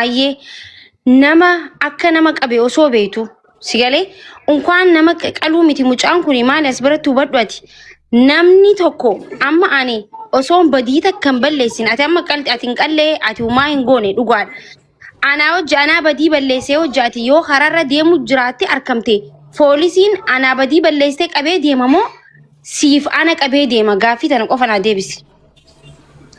Aye, nama akka nama qabe osoo beetu sigalee unkwaan nama qaluu miti mucaan kuni maal as biratti hubadhuati namni tokko amma ani osoo badii takkan balleessin ati amma qalti ati hin qallee ati umaa hin goone dhugaadha anaa hojja anaa badii balleessee hojjaati yoo kararra deemu jiraatti arkamte poolisiin anaa badii balleessee qabee deemamoo siif ana qabee deema gaaffii tana qofa naa deebisi.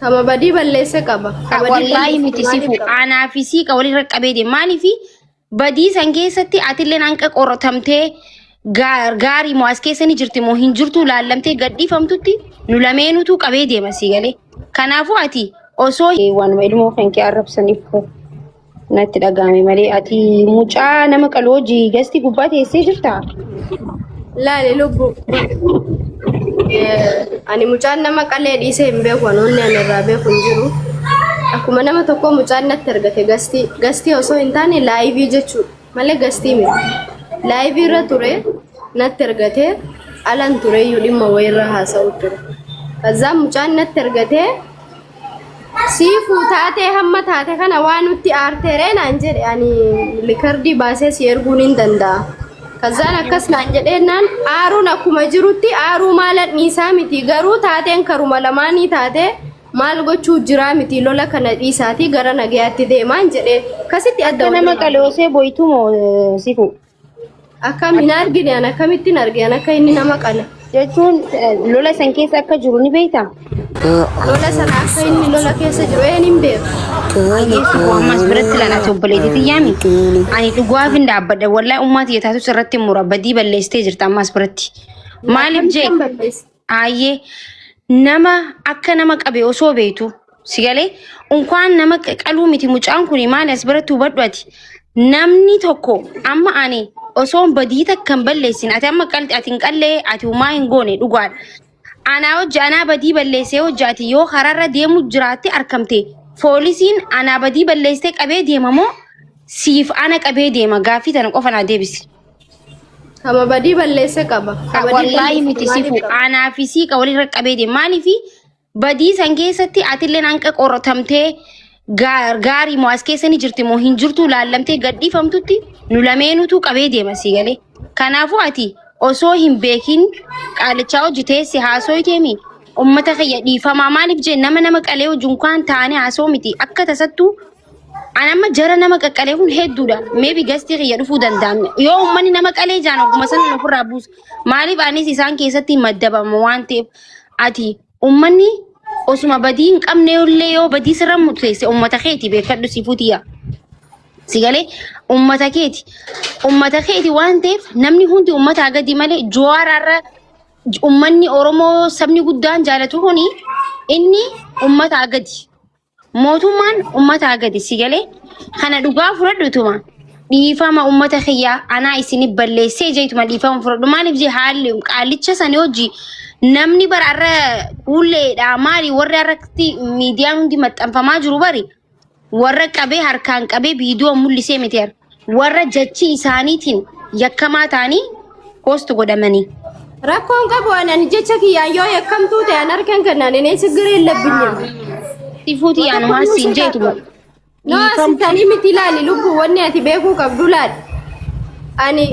Kama badii balleesse qaba. Wallahi miti sifu anaa fi sii ka walirra qabee deema maaliifi badii san keessatti atillee hanqa qoratamtee gaarii moo as keessa ni jirti moo hin jirtu laallamtee gadhiifamtutti nu lameenutu qabee deema si galee kanaafuu ati osoo waan ilmoo kan kee arrabsaniif natti dhagaame malee ati mucaa nama qalooji gasti gubbaa teessee jirta. Laale lubbu ani mucaan nama qalee dhiisee hin beeku wanoonni ani irraa beeku hin jiru. Akkuma nama tokko mucaan natti argate gastii osoo hin taane laayivii jechuudha malee gastii miti. Laayivii irra ture natti argate alan ture iyyuu dhimma wayirra haasa'u ture. Kazaan mucaan natti argate siifuu taatee hamma taate kana waan nutti aarteeree naan jedhe ani likardii baasee si erguun hin danda'a. Kazaan akkas naan jedheenaan aaruun akkuma jirutti aaruu maalan dhiisaa miti garuu taateen karuma lamaanii taate maal gochuu jira miti lola kana dhiisaati gara nagayaatti deemaan jedhe kasitti adda nama qaloosee boytu moo sifu akkamiin argine ana akkamittiin argine akka inni nama qala jechuun lola san keessa akka jiru ni beekta. Lola sana akka inni lola keessa jiru hin beeku. Ammas biratti lana obboleettii yaami ani dhugaaf hin dhaabbadha wallahi ummati yetaatu sirratti mura badii balleestee jirta ammas biratti maaliif jee ayyee nama akka nama qabe osoo beetu sigalee unkwaan nama qaluu miti mucaan kuni maal as biratti hubadhuati namni tokko amma ani osoo badii takkan balleessin ati amma qalti ati hin qallee ati umaa hin goone dhugaadha anaa hojja anaa badii balleessee hojjaati yoo kararra deemu jiraatti arkamte poolisiin anaa badii balleessee qabee deemamoo siif ana qabee deema gaaffii tana qofa naa deebisi. Kama badii balleesse qaba. Wallahi miti sifu anaa fi sii ka walirra qabee deema maaliifi badii san keessatti atillee hanqa qoratamtee gaarii moo as keessa ni jirti moo hin jirtu laallamtee gadhiifamtutti nu lameenutu qabee deema si galee kanaafuu ati osoo hin beekin qaalichaa hojjetee si haasooyteemi ummata kiyya dhiifamaa maaliif jee nama qalee hojjunkaan taane haasoo miti akka tasattu anamma jara nama qaqqalee kun hedduudha maybe gastii kiyya dhufuu danda'an yoo ummanni nama qalee jaan oguma san ofirraa buusa maaliif anis isaan keessatti maddabama waan ta'eef ati ummanni osuma badii hin qabne illee yoo badii sirra murteesse ummata keeti beekadhu sifuutiya sigalee ummata keeti waan ta'eef namni hundi ummata gadi malee joorarra ummanni Oromoo sabni guddaan jaalatu kuni inni ummata gadi mootummaan ummata gadi sigalee kana dhugaa fudhadhutuma dhiifama ummata kiyyaa anaa isini balleessee jeetuma dhiifama fudhadhu maaliif jee haalli qaalicha sanii hojii namni bararra ulleedha maali warri irratti miidiyaan hundi maxxanfamaa jiru bari warra qabee harkaan qabee viidiyoo mul'isee miti warra jechi isaaniitiin yakkamaa ta'anii poost godhamanii. Rakkoon qabu ani jecha kiyyaa yoo yakkamtuu ta'e an harkaan kannaan inni sigiree labbinyaa. Sifuuti yaanu maasiin jeetuma. Asitanii miti ilaali lubbu wanni ati beekuu qabdu laal. Ani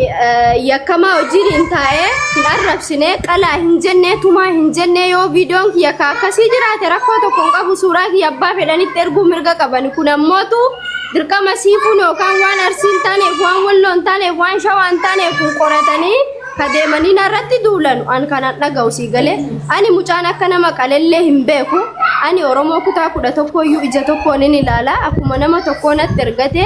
yakkamaa hojiin hin taa'ee hin arrabsine qalaa hin jennee tumaa hin jennee yoo viidiyoon kiyya akkasii jiraate rakkoo tokko hin qabu suuraa kiyya abbaa fedhanitti erguu mirga qaban kun ammootu dirqama siifuun yookaan waan arsii hin taaneef waan walloo hin taaneef waan shawaa hin taaneef kun qoratanii kadeemanii narratti duulan an kanan dhaga'u si galee ani mucaan akka nama qalellee hin beeku ani Oromoo kutaa 11 iyyuu ija tokkoon ni ilaala akkuma nama tokko natti ergate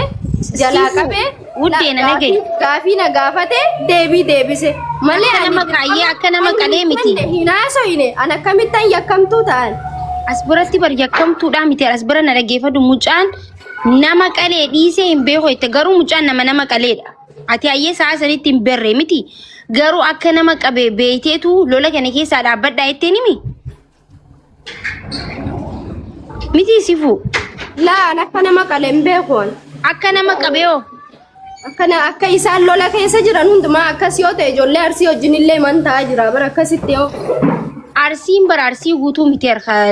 jalaa qabee wuddeena nagee gaafii na gaafate deebise malee nama kaayyee akka nama qalee miti hinaasoyne an akkamittan yakkamtuu ta'an as biratti bar yakkamtuudha miti as bira na dhageeffadhu mucaan nama qalee dhiisee hin beeku itti garuu mucaan nama qaleedha ati ayyee saa sanitti hin berre miti garuu akka nama qabee beeteetu lola kana keessaa dhaabbadhaa ittiin himi miti sifu laa akka nama qalee hin beekuun akka nama qabeeyoo akka isaan lola keessa jiran hundumaa akkas yoo ta'e ijoollee arsii wajjin illee mantaa jira bara akkasitti yoo Arsiin bar arsii guutuu miti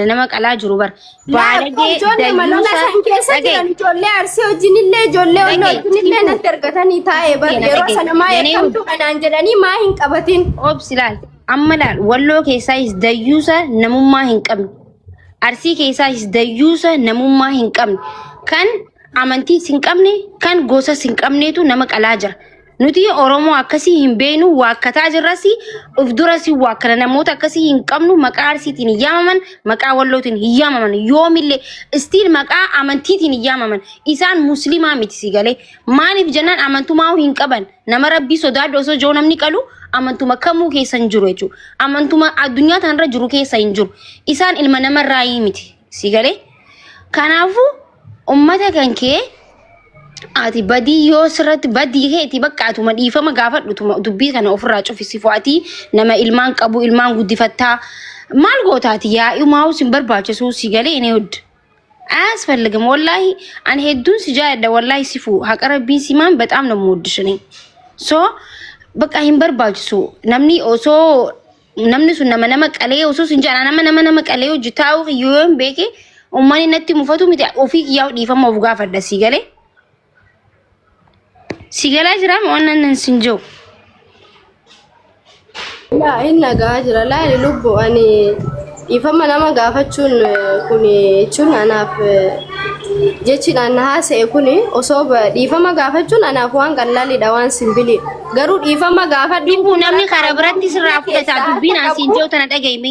nama qalaa jiru bar. Baalagee dayyuusa ijoollee arsii wajjinillee ijoollee wajjinillee natti argatanii taa'ee bar yeroo sana maa eegamtu kanaan jedhanii maa hin qabatin. Obsi laal amma laal walloo keessaayis dayyuusa namummaa hin qabne. Arsii keessaayis dayyuusa namummaa hin qabne. Kan amantii hin qabne kan gosa hin qabneetu nama qalaa jira. Nuti Oromoo akkasii hin beenu waakkataa jirrasi uf durasi waakkana namoota akkasii hin qabnu maqaa arsiitiin hin yaamaman maqaa wallootiin hin yaamaman yoomillee istiil maqaa amantiitiin hin yaamaman isaan muslimaa miti si galee maaliif jennaan amantumaa hin qaban nama rabbii sodaadhu osoo joo namni qalu amantuma kamuu keessa hin jiru jechuudha amantuma addunyaa tanarra jiru keessa hin jiru isaan ilma namarraa miti si galee kanaafuu ummata kan kee ati badii yoo sirratti badii keeti bakkaatuma dhiifama gaafadhu dubbii kana ofirraa cufisi fo'ati nama ilmaan qabu ilmaan guddifattaa maal gootaati yaa'i maa'us hin barbaachisu si galee inni hudd አያስፈልግም ወላሂ አን ሄዱን ሲጃዳ ወላሂ ሲፉ ሀቅ ረቢ ሲማን በጣም ነው የምወድሽ እኔ ሶ በቃ ይሄን በርባጅሱ ነምኒ ኦሶ ነምኒ ሱና መነመ ቀሌ ኦሶ ሲንጃና ነመ ቀሌው ጅታው ይወን ቤኬ ኡማኒ ነቲ ሙፈቱ ሚታ ኦፊ ያው ዲፈማ ኦፍጋ ፈደ ሲገሌ Sigala jira wannan sinjo. La inna gajira la lubbu ani ifama nama gaafachuun kuni chun anaaf jechi na haase kuni osoba ifama gaafachuun anaaf waan qallalidha waan simbili garuu ifama gaafadhu namni kara biratti sirraa fudhata dubbiin sinjo tana dhagayme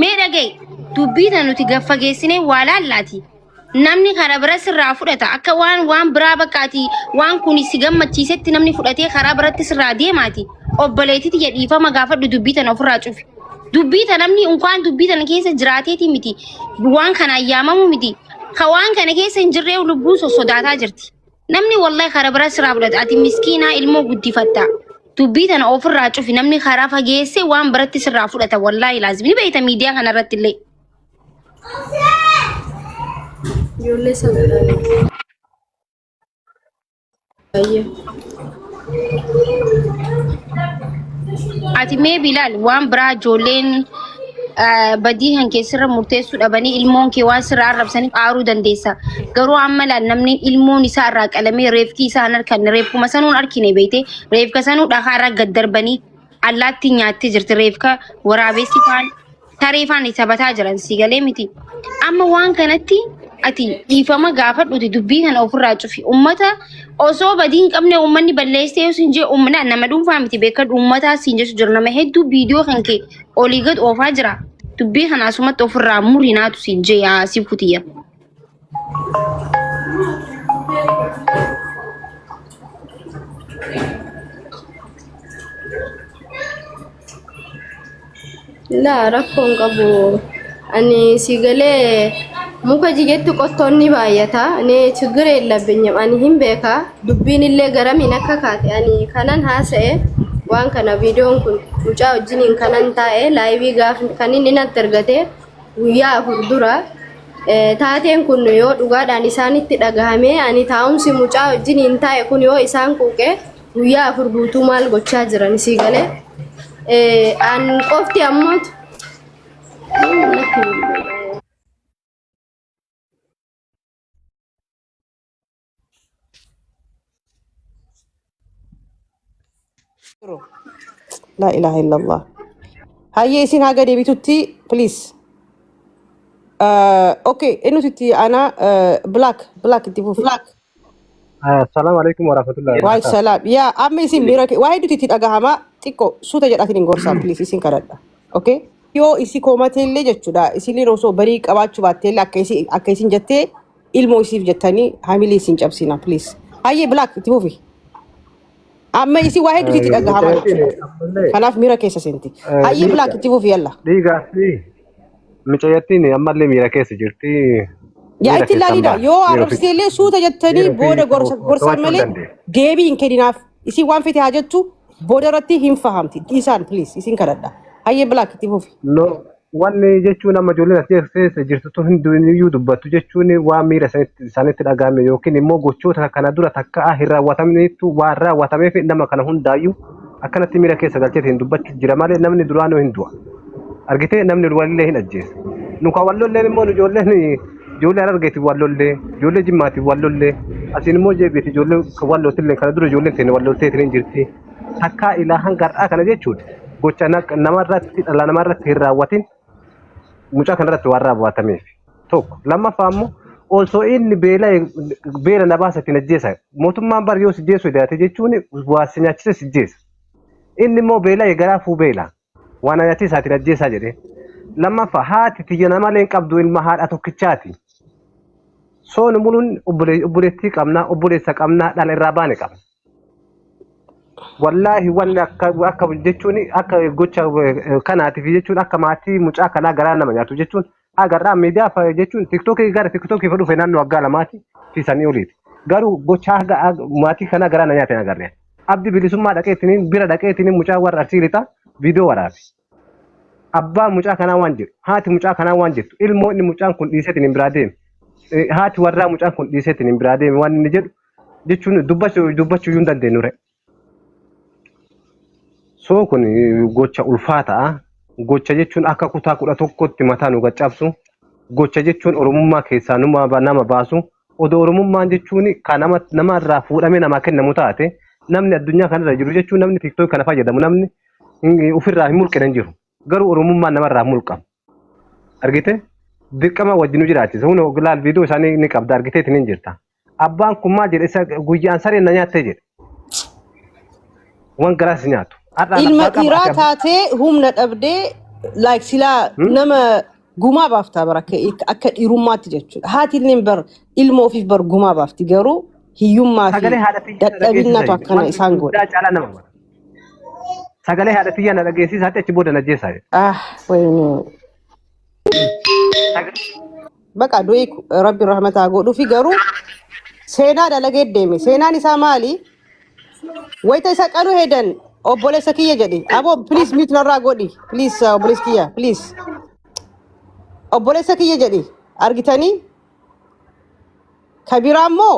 mee dhagay dubbii tan nuti gaffageessine waa laallati. Namni kara bira sirraa fudhata akka waan biraa bakkaati waan kun si gammachiisetti namni fudhatee kara biratti sirraa deemaati obboleetiti jedhiifama gaafadhu dubbii tana ofirraa cufi dubbii tana namni unkaan dubbii tana keessa jiraateeti miti waan kana ayyaamamu miti ka waan kana keessa hin jirree lubbuu sodaataa jirti namni wallahi kara bira sirraa fudhata ati miskiinaa ilmoo guddifatta dubbii tana ofirraa cufi namni kara fageesse waan biratti sirraa fudhata wallahi laazim ni beeyta miidiyaa kana irratti illee Ijoollee sagadaan. Ati mee Bilaal waan biraa ijoolleen badii kan keessirra murteessuu dhabanii ilmoon kee waan sirraa arrabsanii qaaruu dandeessa. Garuu amma laal namni ilmoon isaa irraa qalamee reefki isaa harkan reefkuma sanuun arkine beeyte reefka sanuu dhakaarra gad darbanii allaatti nyaattee jirti reefka waraabessi faan tareefaan taphataa jiran si galee miti. Amma waan kanatti ati ifama gaafadhuti dubbii kana ofirraa cufi ummata osoo badii hin qabne ummanni balleessee yoo sinjee ummana nama dhuunfaa miti beekad ummataa sinjeesu jira nama hedduu viidiyoo kan kee olii gad oofaa jira dubbii kana asumatti ofirraa murinaatu sinjee yaa si kutiyya. La rakkoon qabu ani sigalee muka jigetti qottoonni baay'ata ani ችግር የለብኝም ani hin beeka dubbiin illee garamiin akka kaate ani kanan haasa'e waan kana viidiyoon kun mucaa wajjiniin kanan taa'e laayivii gaaf kan inni natti ergate guyyaa 4 dura taateen kun yoo dhugaadhaan isaanitti dhagahame ani taa'umsi mucaa wajjiniin taa'e kun yoo isaan quuqe guyyaa 4 guutuu maal gochaa jiran si galee an qofti ammoo لا إله إلا الله هاي يسين هاجا دي بيتوتي بليز اوكي انو تتي انا بلاك تيفو بلاك السلام عليكم ورحمة الله واي سلام يا امي يسين بيرك واحد تتي اغاما تيكو سوتا جاتين غورسا بليز يسين كرادا اوكي يو اسي كوماتيلي جچودا اسي لي روسو بري قباچو باتيل اكيسين جتي ilmo isif jettani hamili sin cabsina please haye black tifufi amma isi wahe duti dhagahama kanaaf mira keessa senti haye black tifufi yalla dhiigaasi micoyattiin ammallee mira keessa jirti yaa itti laalida yoo arabsiilee suuta jettani booda gorsa malee deebii hin kenninaaf isi waan fite hajattu booda irratti hin fahamti isaan please isin kadhadha haye black tifufi no wanni jechuun amma ijoolleen as keessa jirtu hundiyyuu dubbattu jechuun waan miira isaanitti dhagahame yookiin immoo gochoota kana dura takka hin raawwatamneetu waan raawwatameef nama kana hundaayyuu akkanatti miira keessa galcheetiin dubbachuu jira malee namni duraanuu hin du'a. argitee namni wallee hin ajjeesu nu ka wallolleen immoo nu ijoollee argeeti wallollee ijoollee jimmaati wallollee asiin immoo jeebiiti ijoollee wallootillee kana dura ijoolleen teene wallolteetiin hin jirti takkaa ilaahan gar'aa kana jechuudha gocha namarratti dhala namarratti hin raawwatin mucaa kanarratti waan raawwatameef tokko lammaffaa immoo also inni beela na baasatiin ajjeesa mootummaan bar yoo sijjeessu hidhaate jechuun waa si nyaachise sijjeesa inni immoo beela garaafuu beela waan nyaachisaatiin ajjeesaa jedhee lammaffaa haati tiyya nama leen qabdu ilma haadha tokkichaati soon muluun obboleettii qabnaa obboleessa qabnaa dhala irraa baane qabna wallaahi wanni akka jechuun akka gocha kanaatiif jechuun akka maatii mucaa kanaa garaa nama nyaatu jechuun agarraa miidiyaa jechuun tiktookii gara tiktookii dhufe naannoo waggaa lamaati fi sanii oliiti garuu gocha maatii kanaa garaa na nyaate agarree abdi bilisummaa dhaqeetiniin bira dhaqeetiniin mucaa warra arsii lixa viidiyoo waraabe abbaa mucaa kanaa waan jedhu haati mucaa kanaa waan jettu ilmoo inni mucaan kun dhiiseetiin hin biraa deeme haati warraa mucaan kun dhiiseetiin hin biraa deeme waan inni jedhu jechuun dubbachuu hin dandeenyu re soo kun gocha ulfaataa gocha jechuun akka kutaa 11tti mataa nu gaccabsu gocha jechuun oromummaa keessaa nama baasu odoo oromummaan jechuun kan nama irraa fuudhamee namaa kennamu taate namni addunyaa kanarra jiru jechuun namni tiktook kana fayyadamu namni ofirraa hin mulqine jiru garuu oromummaan namarraa mulqama argite dirqama wajjin nu jiraachisa huno laal viidiyoo isaanii ni qabda argiteetiin hin jirta abbaan kun maal jedhe isa guyyaan sareen na nyaattee jedhe waan garaas nyaatu ilma dhiiraa taatee humna dhabdee like silaa nama gumaa baaftaa baraka akka dhiirummaatti jechuudha haatilleen bar ilma ofiif bar gumaa baafti garuu hiyyummaa fi dadhabinatu akkana isaan godha sagalee haadha tiyyaa na dhageessisaatti achi booda na ajjeesaa wayne baqa du'e rabbi rahmataa godhu fi garuu seenaa dalagee deeme seenaan isaa maali wayita isa qalu hedan obboleessa kiyya jedhe abo please mute narraa godhi please obboleessa kiyya please obboleessa kiyya jedhe argitanii kabiraa immoo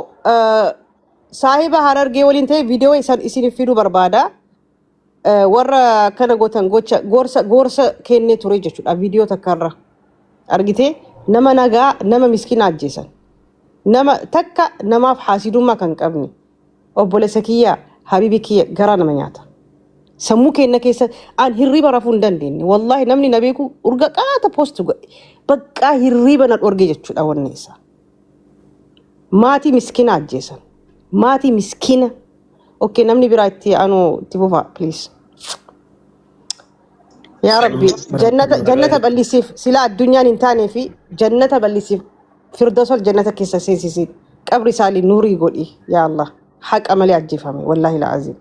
saahiba harargee waliin ta'e viidiyoo isin fiduu barbaada warra kana gootan gorsa kennee ture jechuudha viidiyoo takkarra argitee nama nagaa nama miskiina ajjeesan nama takka namaaf haasidummaa kan qabne obboleessa kiyya habibi kiyya garaa nama nyaata sammuu kenna keessa aan hirriba rafuu hin dandeenye wallahi namni na beeku urga qaata post godhe bakka hirriba na dhorge jechuudha wanni isaa maatii miskiina ajjeesan maatii miskiina okay namni biraa itti anu itti fufa please yaa rabbi jannata bal'isiif sila addunyaan hin taanee fi jannata bal'isiif firdosol jannata keessa seensisi qabri isaanii nuurii godhi yaa Allah haqa malee ajjeefame wallahi la'azim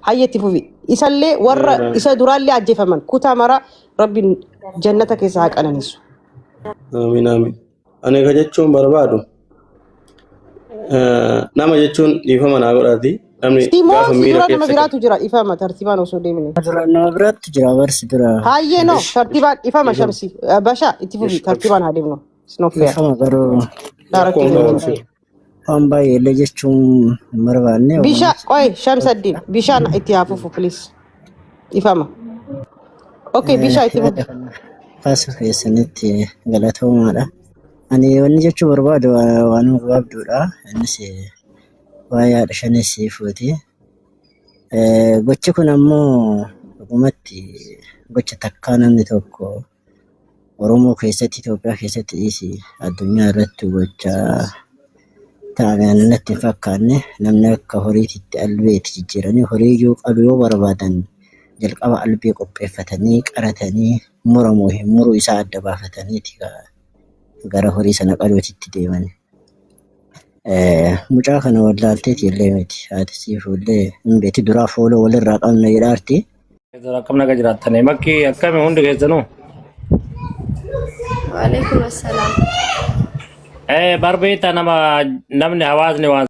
hayyatti fufi isallee warra isa duraallee ajjeefaman kutaa mara rabbi jannata keessa haqananisu amiin amiin ani ka jechuun barbaadu nama jechuun dhiifama naa godhaati namni gaafa miira keessa nama biraatu jira ifama tartiibaan osoo deemine nama biraatu jira barsi bira hayyee no tartiibaan ifama shamsi basha itti fufi tartiibaan haa deemnu snofeer ifama garuu waan baay'ee jechuun barbaanne bisha qoy shamsaddin bishaan itti haafufu please ifama okay bisha itti fufi kaasa keessanitti galatoomaadha ani wanni jechuu barbaadu waan gabaabduudha innis waa yaada shanessi fuuti gochi kun ammoo dhugumatti gocha takkaa namni tokko Oromoo keessatti Itoophiyaa keessatti dhiisi addunyaa irratti gocha ta'an natti fakkaanne namni akka horiitti albeetti jijjiiranii horii iyyuu qalu yoo barbaadan jalqaba albee qopheeffatanii qaratanii muruu isaa adda baafataniiti gara horii sana qaluutitti deeman. Mucaa kana wallaalteeti illee miti haati siifullee hin beeti duraa fooloo walirraa qabna jedhaarti. Akkam naga jiraattanii bakki akkami hundi keessanuu? Waalaikum assalam. Barbeeta namni hawaasni waan